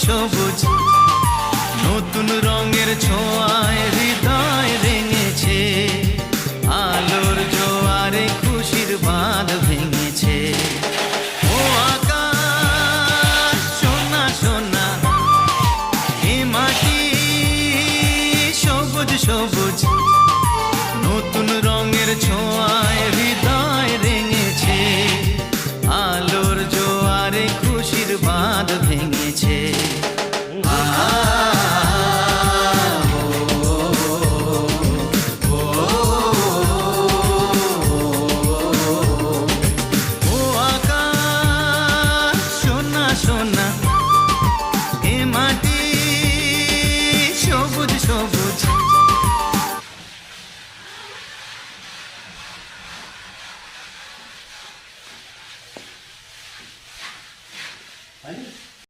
সবুজ নতুন রঙের ছোঁয়ায় হৃদয় রেঙেছে, আলোর জোয়ারে খুশির বাঁধ ভেঙেছে। ও আকাশ সোনা সোনা, এ মাটি সবুজ সবুজ নতুন রঙের ছোঁয়ায় হৃদয় রেঙেছে, আলোর জোয়ারে খুশির বাঁধ ভেঙেছে। ও আকাশ সোনা সোনা, এ মাটি সবুজ সবুজ।